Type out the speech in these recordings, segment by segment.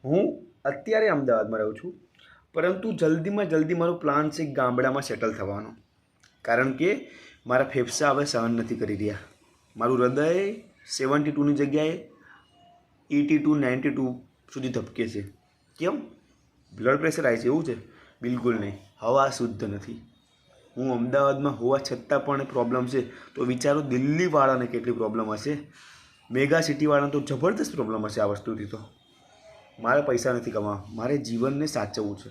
હું અત્યારે અમદાવાદમાં રહું છું, પરંતુ જલ્દીમાં જલ્દી મારો પ્લાન છે ગામડામાં સેટલ થવાનો. કારણ કે મારા ફેફસા હવે સહન નથી કરી રહ્યા. મારું હૃદય 72ની જગ્યાએ 82 92 સુધી ધબકે છે. કેમ? બ્લડ પ્રેશર આવી છે એવું છે? બિલકુલ નહીં. હવા શુદ્ધ નથી. હું અમદાવાદમાં હોવા છતાં પણ પ્રોબ્લેમ છે, તો વિચારો દિલ્હીવાળાને કેટલી પ્રોબ્લેમ હશે. મેગા સિટીવાળાને તો જબરદસ્ત પ્રોબ્લેમ હશે આ વસ્તુથી. તો મારે પૈસા નથી કમાવા, મારે જીવનને સાચવવું છે.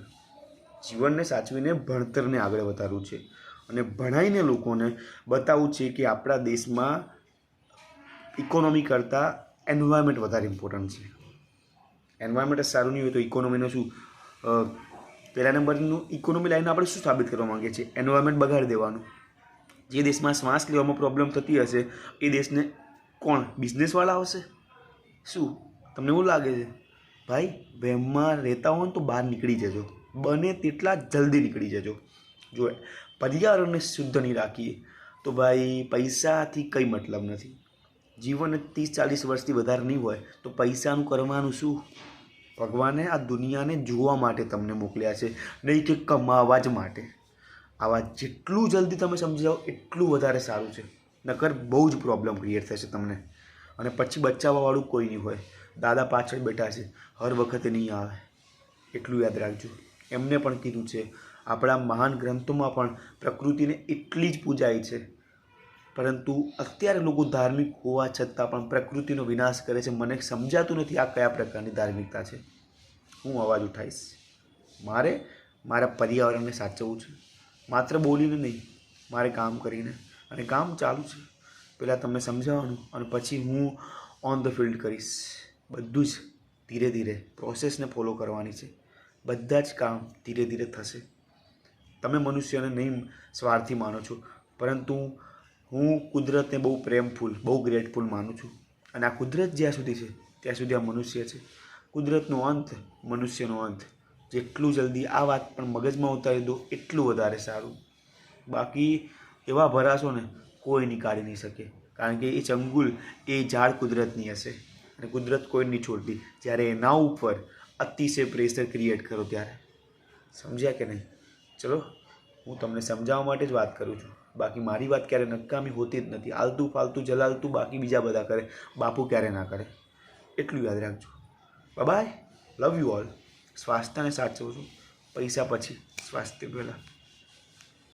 જીવનને સાચવીને ભણતરને આગળ વધારવું છે અને ભણાવીને લોકોને બતાવવું છે કે આપણા દેશમાં ઇકોનોમી કરતાં એન્વાયરમેન્ટ વધારે ઇમ્પોર્ટન્ટ છે. એન્વાયરમેન્ટ જ સારું નહીં હોય તો ઇકોનોમીનું શું? પહેલા નંબરનું ઇકોનોમી લાઈને આપણે શું સાબિત કરવા માગીએ છીએ? એન્વાયરમેન્ટ બગાડી દેવાનું. જે દેશમાં શ્વાસ લેવામાં પ્રોબ્લેમ થતી હશે એ દેશને કોણ? બિઝનેસવાળા આવશે? શું તમને એવું લાગે છે? ભાઈ, વહેમમાં રહેતા હોય ને તો બહાર નીકળી જજો, બને તેટલા જલ્દી નીકળી જજો. જો પર્યાવરણને શુદ્ધ નહીં રાખીએ તો ભાઈ પૈસાથી કંઈ મતલબ નથી. જીવન 30-40 વર્ષથી વધારે નહીં હોય તો પૈસાનું કરવાનું શું? ભગવાને આ દુનિયાને જોવા માટે તમને મોકલ્યા છે, નહીં કે કમાવા જ માટે. આવા જેટલું જલ્દી તમે સમજી જાઓ એટલું વધારે સારું છે. નકર બહુ જ પ્રોબ્લેમ ક્રિએટ થશે તમને, અને પછી બચાવવાવાળું કોઈ નહીં હોય. દાદા પાછળ બેઠા છે, હર વખતે નહીં આવે. એટલું યાદ રાખજો. એમને પણ કીધું છે, આપણા મહાન ગ્રંથોમાં પણ પ્રકૃતિને એટલી જ પૂજાય છે, પરંતુ અત્યારે લોકો ધાર્મિક હોવા છતાં પણ પ્રકૃતિનો વિનાશ કરે છે. મને સમજાતું નથી આ કયા પ્રકારની ધાર્મિકતા છે. હું અવાજ ઉઠાવીશ. મારે મારા પર્યાવરણને સાચવવું છે, માત્ર બોલીને નહીં, મારે કામ કરીને. અને કામ ચાલુ છે. પહેલાં તમને સમજાવવાનું અને પછી હું ઓન ધ ફિલ્ડ કરીશ. બધું જ ધીરે ધીરે પ્રોસેસને ફોલો કરવાની છે. બધા જ કામ ધીરે ધીરે થશે. તમે મનુષ્યને નહીં સ્વાર્થી માનો છો, પરંતુ હું કુદરતને બહુ પ્રેમફુલ, બહુ ગ્રેટફુલ માનું છું. અને આ કુદરત જ્યાં સુધી છે ત્યાં સુધી આ મનુષ્ય છે. કુદરતનો અંત, મનુષ્યનો અંત. જેટલું જલ્દી આ વાત પણ મગજમાં ઉતારી દો એટલું વધારે સારું. બાકી એવા ભરાશો ને કોઈ નીકાળી નહીં શકે. કારણ કે એ ચંગુલ, એ ઝાડ કુદરતની હશે અને કુદરત કોઈ નહીં છોડતી. જ્યારે એના ઉપર અતિશય પ્રેશર ક્રિએટ કરો ત્યારે. સમજ્યા કે નહીં? ચલો, હું તમને સમજાવવા માટે જ વાત કરું છું. બાકી મારી વાત ક્યારે નકામી હોતી જ નથી. આલતું ફાલતું જલાલતું બાકી બીજા બધા કરે, બાપુ ક્યારે ના કરે. એટલું યાદ રાખજો. Bye, love you all. સ્વાસ્થ્યને સાચવજો. પૈસા પછી, સ્વાસ્થ્ય પહેલાં.